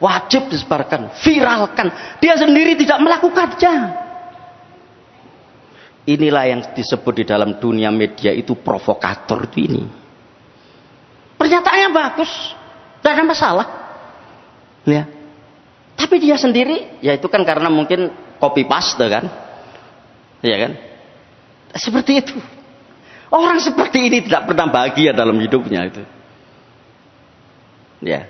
Wajib disebarkan, viralkan. Dia sendiri tidak melakukannya. Inilah yang disebut di dalam dunia media itu provokator itu ini. Pernyataannya bagus, tidak ada masalah, ya. Tapi dia sendiri, ya itu kan karena mungkin copy paste kan, ya kan? Seperti itu. Orang seperti ini tidak pernah bahagia dalam hidupnya itu. Ya,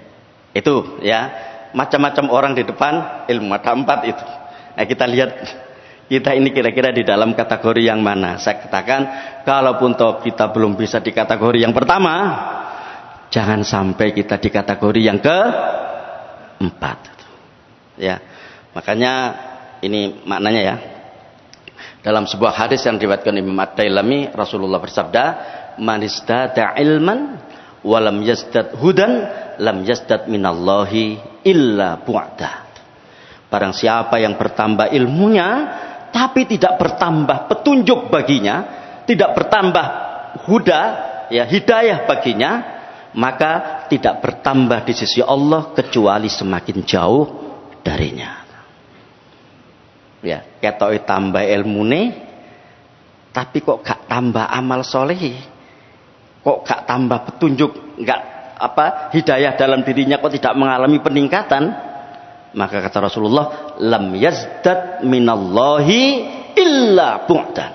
itu ya macam-macam orang di depan ilmu ada 4 itu. Nah, kita lihat kita ini kira-kira di dalam kategori yang mana. Saya katakan, kalaupun toh kita belum bisa di kategori yang pertama, jangan sampai kita di kategori yang ke-4. Ya, makanya ini maknanya ya. Dalam sebuah hadis yang diriwayatkan Imam Ad-Dailami, Rasulullah bersabda, "Man izdada ilman wa lam yazdad hudan, lam yazdad minallahi illa bu'da." Barang siapa yang bertambah ilmunya tapi tidak bertambah petunjuk baginya, tidak bertambah huda, ya, hidayah baginya, maka tidak bertambah di sisi Allah kecuali semakin jauh darinya. Ya, ketoi tambah ilmune, tapi kok gak tambah amal soleh, kok gak tambah petunjuk, gak hidayah dalam dirinya kok tidak mengalami peningkatan. Maka kata Rasulullah, lam yazdad minallahi illa bu'dan.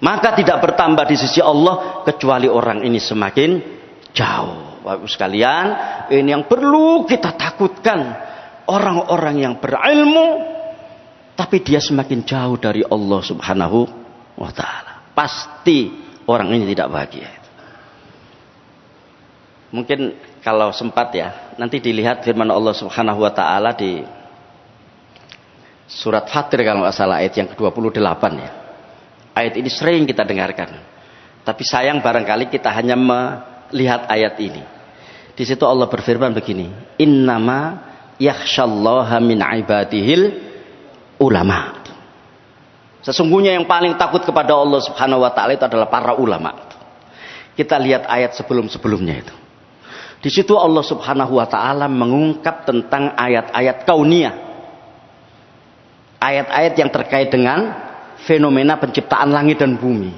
Maka tidak bertambah di sisi Allah kecuali orang ini semakin jauh. Bapak sekalian, ini yang perlu kita takutkan. Orang-orang yang berilmu tapi dia semakin jauh dari Allah Subhanahu wa taala. Pasti orang ini tidak bahagia. Mungkin kalau sempat ya, nanti dilihat firman Allah Subhanahu wa taala di surat Fatir kalau nggak salah ayat yang ke-28 ya. Ayat ini sering kita dengarkan. Tapi sayang barangkali kita hanya melihat ayat ini. Di situ Allah berfirman begini, "Innama yakhsyallaha min ibadihil ulama." Sesungguhnya yang paling takut kepada Allah Subhanahu wa taala itu adalah para ulama. Kita lihat ayat sebelum-sebelumnya itu. Di situ Allah Subhanahu wa taala mengungkap tentang ayat-ayat kauniyah. Ayat-ayat yang terkait dengan fenomena penciptaan langit dan bumi.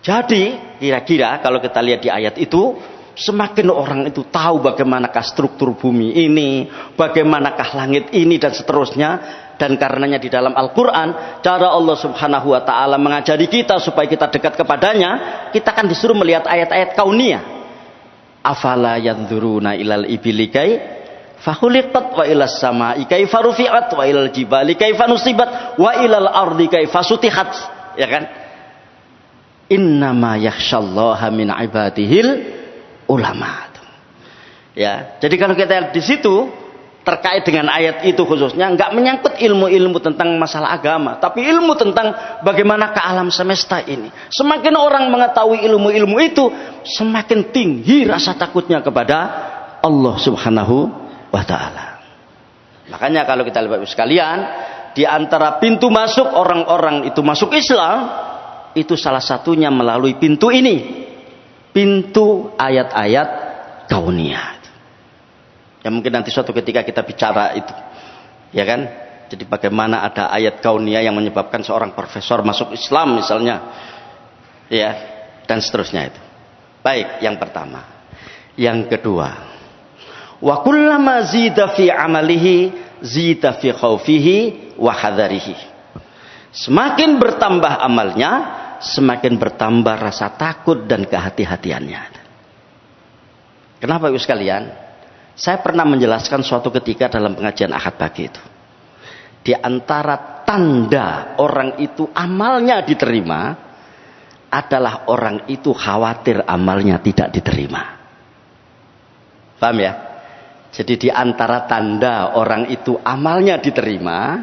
Jadi, kira-kira kalau kita lihat di ayat itu, semakin orang itu tahu bagaimanakah struktur bumi ini, bagaimanakah langit ini dan seterusnya, dan karenanya di dalam Al-Qur'an, cara Allah Subhanahu wa taala mengajari kita supaya kita dekat kepadanya, kita kan disuruh melihat ayat-ayat kauniyah. Afala yanzuruna ilal ibili kaifa khuliqat wa ilas samai kaifa rufi'at wa ilal jibali kaifa nusibat wa ilal ardi kaifa sutihat, ya kan? Innama yakhsyallaha min ibadihil ulama. Ya, jadi kalau kita lihat di situ terkait dengan ayat itu khususnya nggak menyangkut ilmu-ilmu tentang masalah agama, tapi ilmu tentang bagaimana ke alam semesta ini. Semakin orang mengetahui ilmu-ilmu itu, semakin tinggi rasa takutnya kepada Allah Subhanahu wa taala. Makanya kalau kita lihat sekalian, di antara pintu masuk orang-orang itu masuk Islam, itu salah satunya melalui pintu ini. Pintu ayat-ayat kauniyah. Ya mungkin nanti suatu ketika kita bicara itu. Ya kan? Jadi bagaimana ada ayat kauniyah yang menyebabkan seorang profesor masuk Islam misalnya. Ya, dan seterusnya itu. Baik, yang pertama. Yang kedua. Wa kullama zida fi amalihi zida fi khaufihi wa hadarihi. Semakin bertambah amalnya, semakin bertambah rasa takut dan kehati-hatiannya. Kenapa Ibu sekalian? Saya pernah menjelaskan suatu ketika dalam pengajian Ahad pagi itu. Di antara tanda orang itu amalnya diterima adalah orang itu khawatir amalnya tidak diterima. Paham ya? Jadi di antara tanda orang itu amalnya diterima,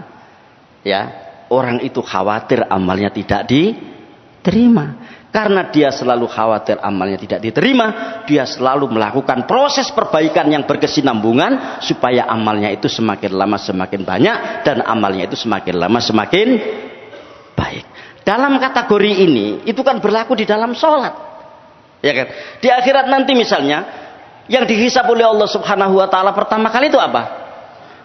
ya, orang itu khawatir amalnya tidak diterima. Karena dia selalu khawatir amalnya tidak diterima, dia selalu melakukan proses perbaikan yang berkesinambungan supaya amalnya itu semakin lama semakin banyak dan amalnya itu semakin lama semakin baik. Dalam kategori ini itu kan berlaku di dalam sholat, ya kan? Di akhirat nanti misalnya yang dihisab oleh Allah Subhanahu wa taala pertama kali itu apa?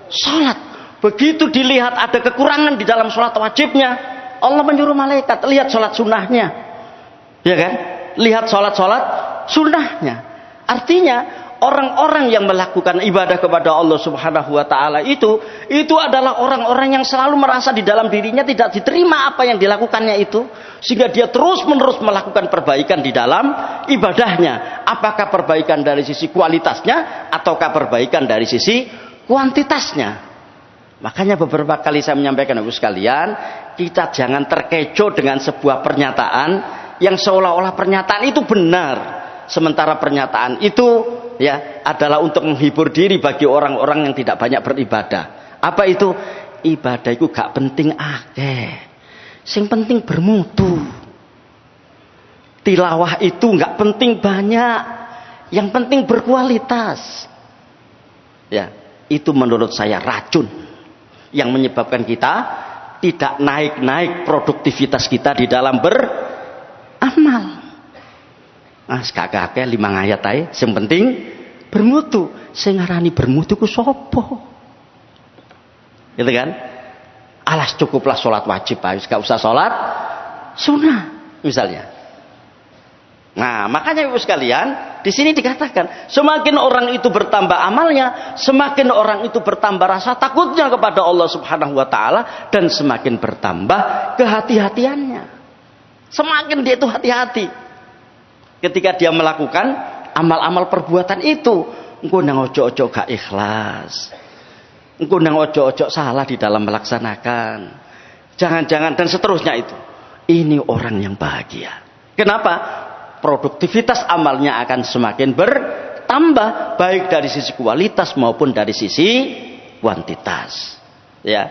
Sholat. Begitu dilihat ada kekurangan di dalam sholat wajibnya, Allah menyuruh malaikat lihat sholat sunnahnya. Ya kan? Lihat sholat-sholat sunnahnya. Artinya orang-orang yang melakukan ibadah kepada Allah Subhanahu wa taala itu adalah orang-orang yang selalu merasa di dalam dirinya tidak diterima apa yang dilakukannya itu, sehingga dia terus-menerus melakukan perbaikan di dalam ibadahnya. Apakah perbaikan dari sisi kualitasnya ataukah perbaikan dari sisi kuantitasnya? Makanya beberapa kali saya menyampaikan Ibu sekalian, kita jangan terkecoh dengan sebuah pernyataan yang seolah-olah pernyataan itu benar, sementara pernyataan itu ya adalah untuk menghibur diri bagi orang-orang yang tidak banyak beribadah. Apa itu? Ibadah itu gak penting akeh, sing penting bermutu. Tilawah itu gak penting banyak, yang penting berkualitas. Ya, itu menurut saya racun yang menyebabkan kita tidak naik-naik produktivitas kita di dalam amal. Kakek 5 ayat ae, sing penting bermutu. Sing ngarani bermutu ku sapa? Gitu kan? Alas cukuplah sholat wajib ae, gak usah sholat sunnah misalnya. Nah, makanya Ibu sekalian, di sini dikatakan, semakin orang itu bertambah amalnya, semakin orang itu bertambah rasa takutnya kepada Allah Subhanahu wa taala dan semakin bertambah kehati-hatiannya. Semakin dia itu hati-hati ketika dia melakukan amal-amal perbuatan itu. Engko nang ojo-ojo gak ikhlas, engko nang ojo-ojo salah di dalam melaksanakan, jangan-jangan dan seterusnya itu. Ini orang yang bahagia. Kenapa? Produktivitas amalnya akan semakin bertambah, baik dari sisi kualitas maupun dari sisi kuantitas. Ya,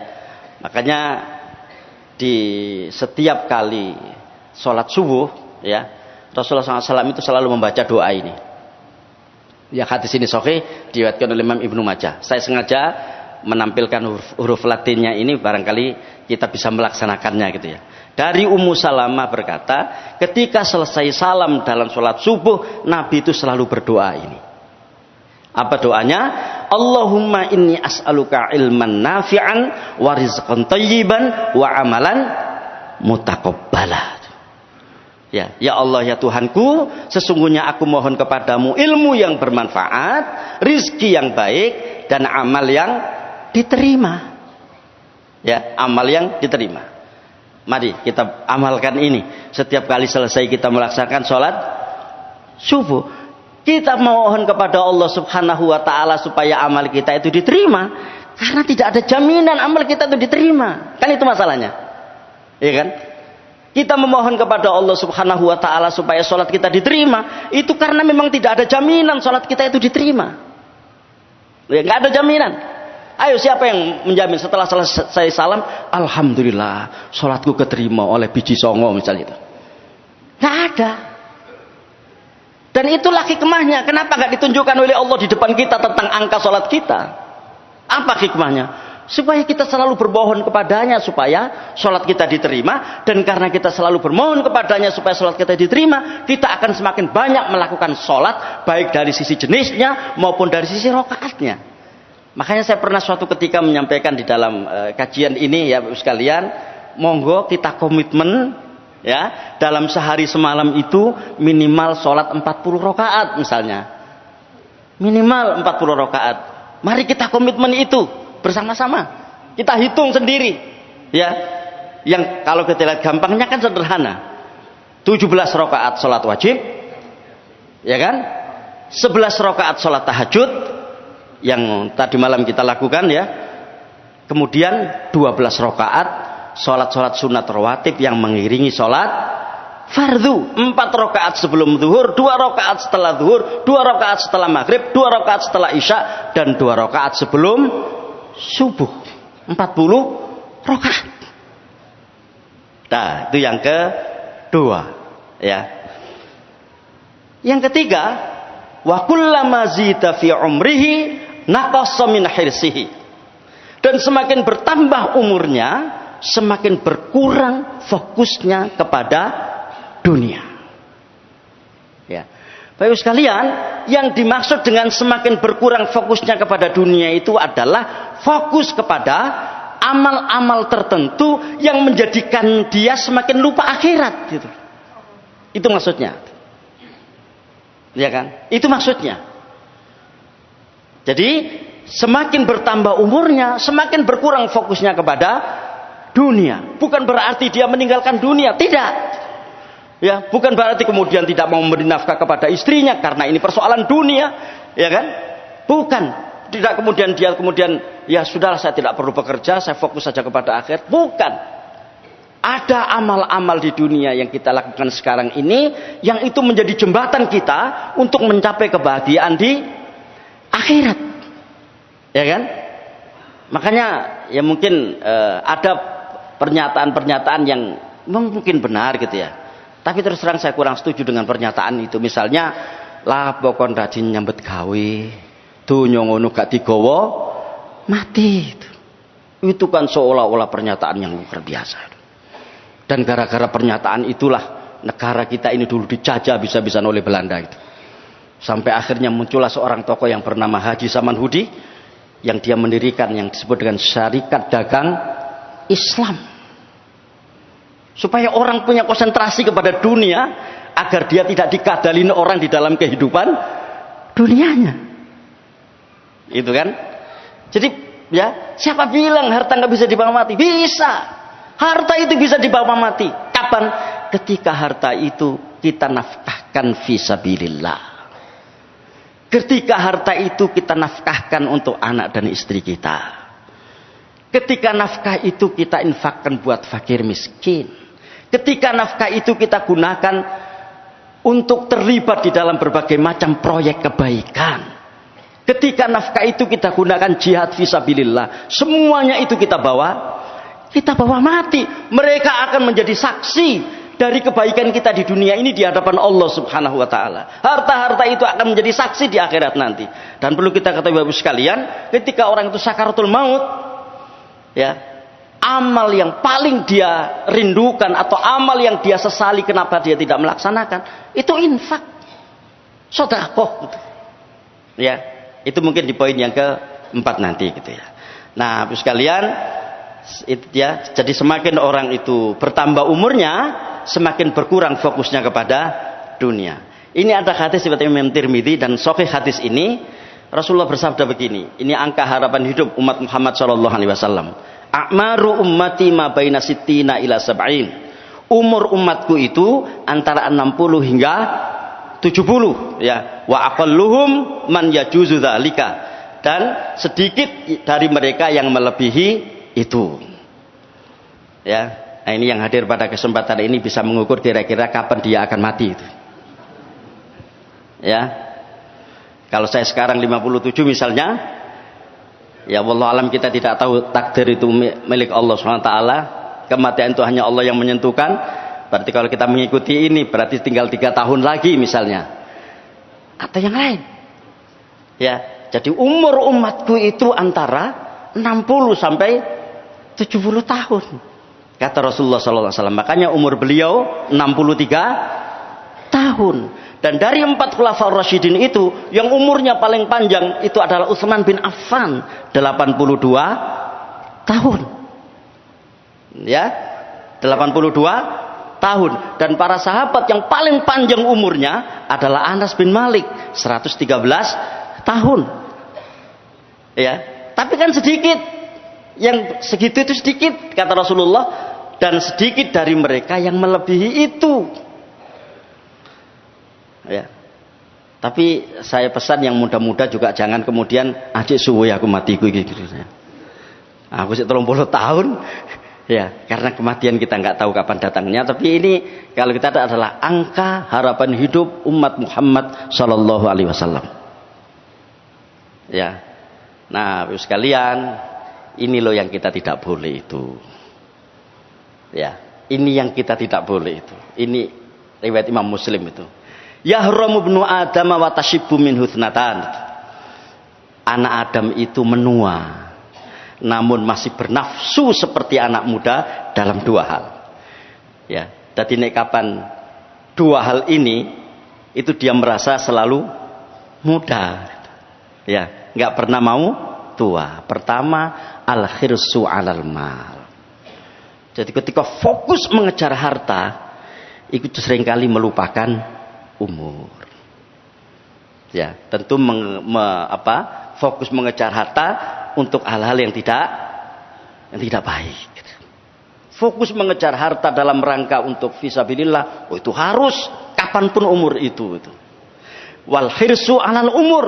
makanya di setiap kali sholat subuh, ya, Rasulullah SAW itu selalu membaca doa ini. Ya, hadis ini sahih diriwayatkan oleh Imam Ibnu Majah. Saya sengaja menampilkan huruf Latinnya ini, barangkali kita bisa melaksanakannya gitu ya. Dari Ummu Salamah berkata, ketika selesai salam dalam sholat subuh, Nabi itu selalu berdoa ini. Apa doanya? Allahumma inni as'aluka ilman nafi'an wa rizqan thayyiban wa amalan mutaqabbala. Ya Allah ya Tuhanku, sesungguhnya aku mohon kepadamu ilmu yang bermanfaat, rizki yang baik, dan amal yang diterima. Ya, amal yang diterima. Mari kita amalkan ini. Setiap kali selesai kita melaksanakan sholat subuh, kita mohon kepada Allah Subhanahu wa taala supaya amal kita itu diterima, karena tidak ada jaminan amal kita itu diterima. Kan itu masalahnya. Iya kan? Kita memohon kepada Allah Subhanahu wa taala supaya sholat kita diterima, itu karena memang tidak ada jaminan sholat kita itu diterima. Ya, nggak ada jaminan. Ayo, siapa yang menjamin setelah selesai salam, alhamdulillah sholatku keterima oleh biji songo misalnya itu? Nggak ada. Dan itulah hikmahnya. Kenapa nggak ditunjukkan oleh Allah di depan kita tentang angka sholat kita? Apa hikmahnya? Supaya kita selalu bermohon kepadanya supaya sholat kita diterima. Dan karena kita selalu bermohon kepadanya supaya sholat kita diterima, kita akan semakin banyak melakukan sholat, baik dari sisi jenisnya maupun dari sisi rokaatnya. Makanya saya pernah suatu ketika menyampaikan di dalam kajian ini ya sekalian, monggo kita komitmen ya, dalam sehari semalam itu minimal sholat 40 rokaat misalnya. Minimal 40 rokaat. Mari kita komitmen itu bersama-sama, kita hitung sendiri ya. Yang kalau kita lihat gampangnya kan sederhana, 17 rakaat sholat wajib ya kan, 11 rakaat sholat tahajud yang tadi malam kita lakukan ya, kemudian 12 rakaat sholat sunat rawatib yang mengiringi sholat fardu, 4 rakaat sebelum zuhur, 2 rakaat setelah zuhur, 2 rakaat setelah maghrib, 2 rakaat setelah isya, dan 2 rakaat sebelum subuh. 40 rakaat. Nah, itu yang kedua ya. Yang ketiga, wa kullama zita fi umrihi naqassa min hirsihi. Dan semakin bertambah umurnya, semakin berkurang fokusnya kepada dunia. Ya. Bapak Ibu sekalian, yang dimaksud dengan semakin berkurang fokusnya kepada dunia itu adalah fokus kepada amal-amal tertentu yang menjadikan dia semakin lupa akhirat gitu. Itu maksudnya. Ya kan? Itu maksudnya. Jadi semakin bertambah umurnya, semakin berkurang fokusnya kepada dunia. Bukan berarti dia meninggalkan dunia, tidak. Ya, bukan berarti kemudian tidak mau memberi nafkah kepada istrinya karena ini persoalan dunia, ya kan? Bukan. Tidak kemudian dia ya sudahlah, saya tidak perlu bekerja, saya fokus saja kepada akhirat. Bukan. Ada amal-amal di dunia yang kita lakukan sekarang ini yang itu menjadi jembatan kita untuk mencapai kebahagiaan di akhirat. Ya kan? Makanya ya mungkin ada pernyataan-pernyataan yang mungkin benar gitu ya. Tapi terus terang saya kurang setuju dengan pernyataan itu. Misalnya, lah pokon rajin nyambet gawe, donya ngono gak digawa mati. Itu kan seolah-olah pernyataan yang luar biasa. Dan gara-gara pernyataan itulah negara kita ini dulu dijajah bisa-bisan oleh Belanda itu. Sampai akhirnya muncullah seorang tokoh yang bernama Haji Samanhudi, yang dia mendirikan yang disebut dengan Syarikat Dagang Islam. Supaya orang punya konsentrasi kepada dunia, agar dia tidak dikadalin orang di dalam kehidupan dunianya. Itu kan? Jadi ya, siapa bilang harta nggak bisa dibawa mati? Bisa. Harta itu bisa dibawa mati. Kapan? Ketika harta itu kita nafkahkan fisabilillah. Ketika harta itu kita nafkahkan untuk anak dan istri kita. Ketika nafkah itu kita infakkan buat fakir miskin. Ketika nafkah itu kita gunakan untuk terlibat di dalam berbagai macam proyek kebaikan. Ketika nafkah itu kita gunakan jihad fisabilillah. Semuanya itu kita bawa mati. Mereka akan menjadi saksi dari kebaikan kita di dunia ini di hadapan Allah Subhanahu wa taala. Harta-harta itu akan menjadi saksi di akhirat nanti. Dan perlu kita ketahui Bapak sekalian, ketika orang itu sakaratul maut, ya, amal yang paling dia rindukan atau amal yang dia sesali kenapa dia tidak melaksanakan itu infak, sedekah gitu. Ya, itu mungkin di poin yang keempat nanti gitu ya. Nah, Bapak sekalian, itu ya, jadi semakin orang itu bertambah umurnya, semakin berkurang fokusnya kepada dunia. Ini ada hadis seperti Imam Tirmidzi, dan sahih hadis ini Rasulullah bersabda begini. Ini angka harapan hidup umat Muhammad sallallahu alaihi wasallam. A'maru ummati ma baina sittina ila sab'in. Umur umatku itu antara 60 hingga 70 ya. Wa aqalluhum man yajuzu dzalika. Dan sedikit dari mereka yang melebihi itu. Ya. Nah, ini yang hadir pada kesempatan ini bisa mengukur kira-kira kapan dia akan mati itu. Ya. Kalau saya sekarang 57 misalnya, ya wallahu alam, kita tidak tahu, takdir itu milik Allah SWT. Kematian itu hanya Allah yang menentukan. Berarti kalau kita mengikuti ini berarti tinggal 3 tahun lagi misalnya. Atau yang lain. Ya, jadi umur umatku itu antara 60 sampai 70 tahun. Kata Rasulullah SAW. Makanya umur beliau 63 tahun. Dan dari 4 khulafaur rasyidin itu, yang umurnya paling panjang itu adalah Utsman bin Affan, 82 tahun. Ya, 82 tahun. Dan para sahabat yang paling panjang umurnya adalah Anas bin Malik, 113 tahun. Ya, tapi kan sedikit. Yang segitu itu sedikit, kata Rasulullah, dan sedikit dari mereka yang melebihi itu. Ya. Tapi saya pesan yang muda-muda juga jangan kemudian ajik suwe aku mati gitu. Aku sih 30 tahun. Ya, karena kematian kita nggak tahu kapan datangnya, tapi ini kalau kita ada adalah angka harapan hidup umat Muhammad sallallahu alaihi wasallam. Ya. Nah, Bapak sekalian, ini loh yang kita tidak boleh itu. Ya, ini yang kita tidak boleh itu. Ini riwayat Imam Muslim itu. Yahramu ibnu Adam wa tashibbu min hutnatan. Anak Adam itu menua, namun masih bernafsu seperti anak muda dalam 2 hal. Ya, jadi nek kapan 2 hal ini itu dia merasa selalu muda. Ya, nggak pernah mau tua. Pertama, al-khirsu 'alal mal. Jadi ketika fokus mengejar harta, itu seringkali melupakan umur. Ya, tentu fokus mengejar harta untuk hal-hal yang tidak baik. Fokus mengejar harta dalam rangka untuk fisabilillah, itu harus kapanpun umur itu. Wal khirsu 'alal umur.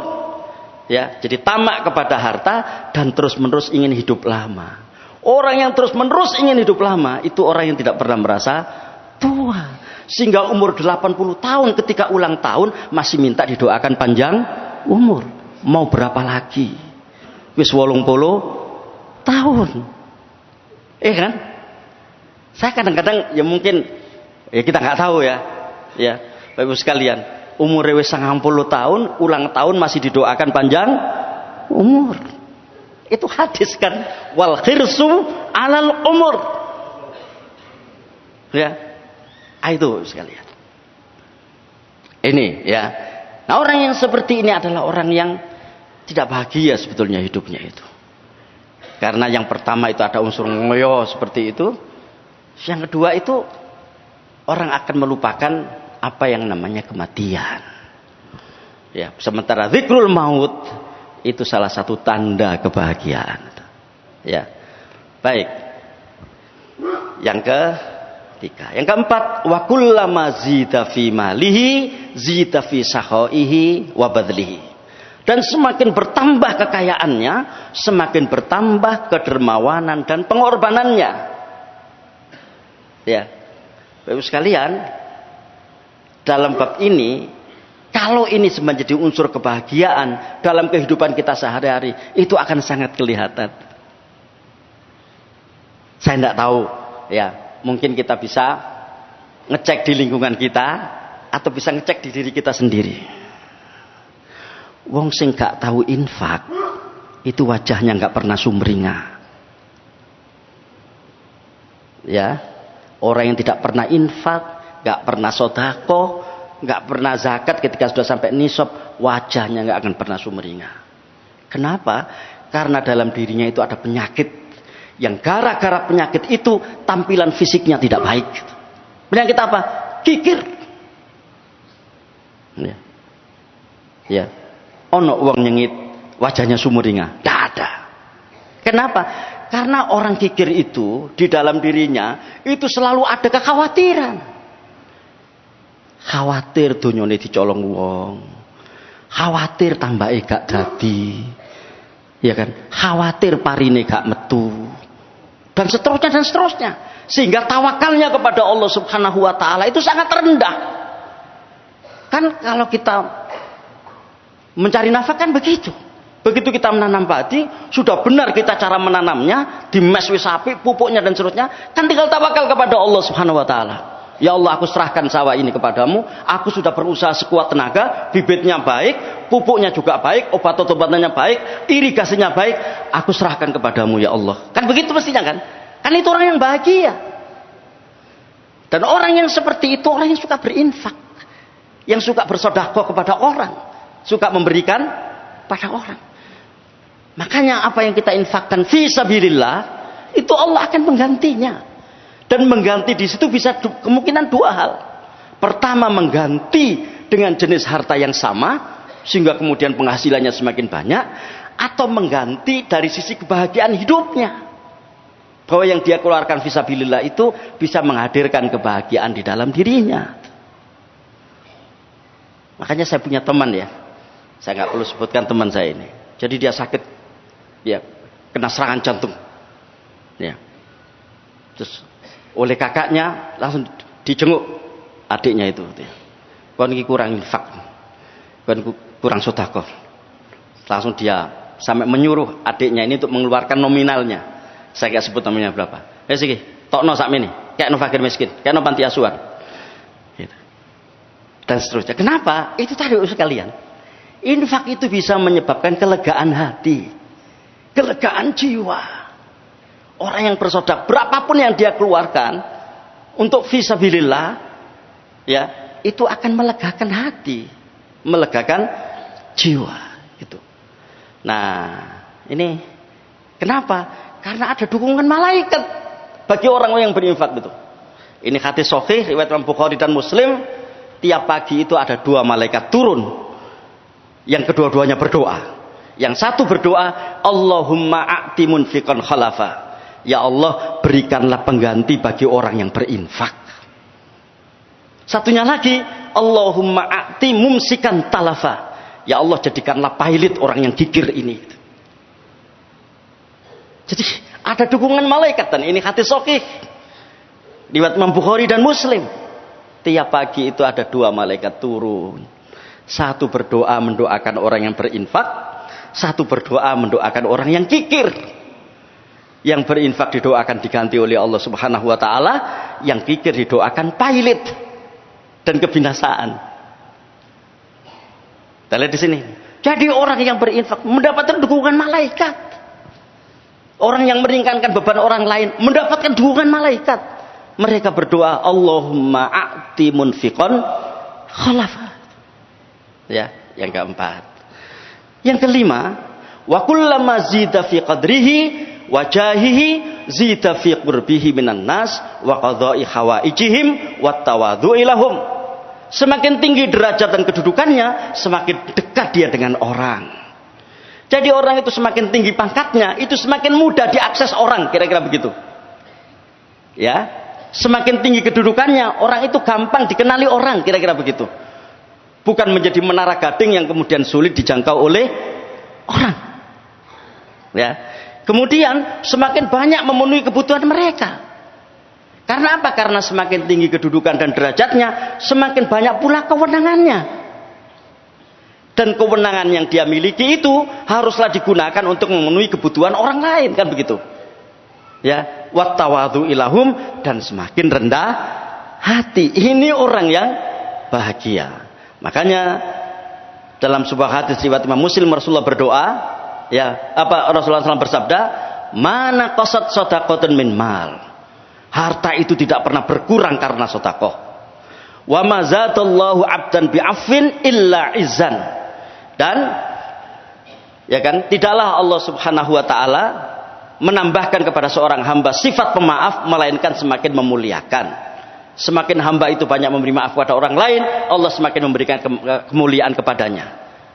Ya, jadi tamak kepada harta dan terus-menerus ingin hidup lama. Orang yang terus-menerus ingin hidup lama itu orang yang tidak pernah merasa tua. Sehingga umur 80 tahun ketika ulang tahun masih minta didoakan panjang umur. Mau berapa lagi? Wis 80 tahun. Kan? Saya kadang-kadang ya mungkin ya kita nggak tahu ya. Ya, Bapak Ibu sekalian, umur wis 90 tahun, ulang tahun masih didoakan panjang umur. Itu hadis kan, wal khirsu 'alal umur. Ya. Itu sekalian. Ini ya. Nah, orang yang seperti ini adalah orang yang tidak bahagia sebetulnya hidupnya itu. Karena yang pertama itu ada unsur ngoyo seperti itu. Yang kedua itu orang akan melupakan apa yang namanya kematian. Ya, sementara zikrul maut itu salah satu tanda kebahagiaan. Ya. Baik. Yang yang keempat, wa kullama zida fi malihi zida fi sakhaihi wa badlihi. Dan semakin bertambah kekayaannya, semakin bertambah kedermawanan dan pengorbanannya. Ya. Bapak sekalian, dalam bab ini, kalau ini menjadi unsur kebahagiaan dalam kehidupan kita sehari-hari, itu akan sangat kelihatan. Saya tidak tahu, ya. Mungkin kita bisa ngecek di lingkungan kita atau bisa ngecek di diri kita sendiri. Wong sing gak tahu infak itu wajahnya gak pernah sumringah. Ya, orang yang tidak pernah infak, gak pernah sedekah, gak pernah zakat, ketika sudah sampai nisab, wajahnya gak akan pernah sumringah. Kenapa? Karena dalam dirinya itu ada penyakit. Yang gara-gara penyakit itu tampilan fisiknya tidak baik. Penyakit apa? Kikir. Ya. Ya. Ono uang nyengit, wajahnya sumringah. Tidak ada. Kenapa? Karena orang kikir itu di dalam dirinya itu selalu ada kekhawatiran. Khawatir dunyane dicolong wong. Khawatir tambah gak dadi. Ya kan? Khawatir parine gak metu. Dan seterusnya dan seterusnya. sehingga tawakalnya kepada Allah Subhanahu wa taala itu sangat rendah. Kan kalau kita mencari nafkah kan begitu. Begitu kita menanam padi, sudah benar kita cara menanamnya, dimes wis apik, pupuknya dan seterusnya, kan tinggal tawakal kepada Allah Subhanahu wa taala. Ya Allah, aku serahkan sawah ini kepadamu, aku sudah berusaha sekuat tenaga, bibitnya baik, pupuknya juga baik, obat-obatannya baik, irigasinya baik, aku serahkan kepadamu ya Allah. Kan begitu mestinya kan? Kan itu orang yang bahagia. Dan orang yang seperti itu orang yang suka berinfak, yang suka bersedekah kepada orang, suka memberikan pada orang. Makanya apa yang kita infakkan fi sabilillah itu Allah akan menggantinya. Dan mengganti di situ bisa kemungkinan dua hal. Pertama, mengganti dengan jenis harta yang sama sehingga kemudian penghasilannya semakin banyak, atau mengganti dari sisi kebahagiaan hidupnya. Bahwa yang dia keluarkan fi sabilillah itu bisa menghadirkan kebahagiaan di dalam dirinya. Makanya saya punya teman ya. Saya nggak perlu sebutkan teman saya ini. Jadi dia sakit, ya kena serangan jantung, ya. Terus oleh kakaknya langsung dijenguk adiknya itu. Kon iki kurang infak, kon kurang sedekah. Langsung dia sampai menyuruh adiknya ini untuk mengeluarkan nominalnya. Saya nggak sebut namanya berapa. Iki, tokno sakmene, kekno fakir miskin, kekno panti asuhan. Gitu. Dan seterusnya. Kenapa? Itu tadi sekalian. Infak itu bisa menyebabkan kelegaan hati, kelegaan jiwa. Orang yang bersedekah, berapapun yang dia keluarkan untuk fisabilillah, ya, itu akan melegakan hati, melegakan jiwa. Gitu. Nah, ini kenapa? Karena ada dukungan malaikat bagi orang yang berinfak itu. Ini hadis sahih riwayat Imam Bukhari dan Muslim. Tiap pagi itu ada 2 malaikat turun. Yang kedua-duanya berdoa. Yang satu berdoa, Allahumma a'ti munfiqan khalafa. Ya Allah, berikanlah pengganti bagi orang yang berinfak. Satunya lagi, Allahumma a'ti mumsikan talafa. Ya Allah, jadikanlah pailit orang yang gigir ini. Jadi ada dukungan malaikat, dan ini hadis sahih riwayat Imam Bukhari dan Muslim. Tiap pagi itu ada 2 malaikat turun. Satu berdoa mendoakan orang yang berinfak, satu berdoa mendoakan orang yang kikir. Yang berinfak didoakan diganti oleh Allah Subhanahu wa taala, yang kikir didoakan pailit dan kebinasaan. Kita lihat di sini. Jadi orang yang berinfak mendapatkan dukungan malaikat. Orang yang meringankan beban orang lain mendapatkan dukungan malaikat. Mereka berdoa, Allahumma a'ti munfiqan khalafa. Ya, yang keempat. Yang kelima, wa kullama zida fi qadrihi wa jahihi zida fi qurbihi minan nas wa qada'i hawaijihim wa tawadhu'i lahum. Semakin tinggi derajat dan kedudukannya, semakin dekat dia dengan orang. Jadi orang itu semakin tinggi pangkatnya, itu semakin mudah diakses orang, kira-kira begitu. Ya, semakin tinggi kedudukannya, orang itu gampang dikenali orang, kira-kira begitu. Bukan menjadi menara gading yang kemudian sulit dijangkau oleh orang. Ya. Kemudian semakin banyak memenuhi kebutuhan mereka. Karena apa? Karena semakin tinggi kedudukan dan derajatnya, semakin banyak pula kewenangannya. Dan kewenangan yang dia miliki itu haruslah digunakan untuk memenuhi kebutuhan orang lain, kan begitu. Ya, wattawadhu ilahum, dan semakin rendah hati. Ini orang yang bahagia. Makanya dalam sebuah hadis riwayat Imam Muslim, Rasulullah berdoa, ya, Rasulullah SAW bersabda, mana qasat shadaqatun min mal. Harta itu tidak pernah berkurang karena sedekah. Wa ma zadallahu 'abdan bi'afwin illa izzan. Dan ya kan, tidaklah Allah Subhanahu wa taala menambahkan kepada seorang hamba sifat pemaaf melainkan semakin memuliakan. Semakin hamba itu banyak memberi maaf kepada orang lain, Allah semakin memberikan kemuliaan kepadanya.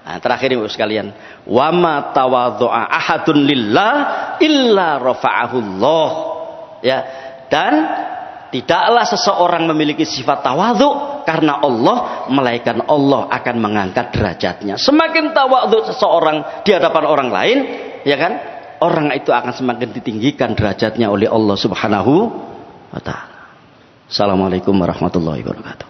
Nah, terakhir Ibu sekalian, wa ma tawadhu'a ahadun lillah illa rafa'ahu Allah. Ya, dan tidaklah seseorang memiliki sifat tawadhu karena Allah, melainkan Allah akan mengangkat derajatnya. Semakin tawadhu seseorang di hadapan orang lain, ya kan, orang itu akan semakin ditinggikan derajatnya oleh Allah Subhanahu wa ta'ala. Assalamualaikum warahmatullahi wabarakatuh.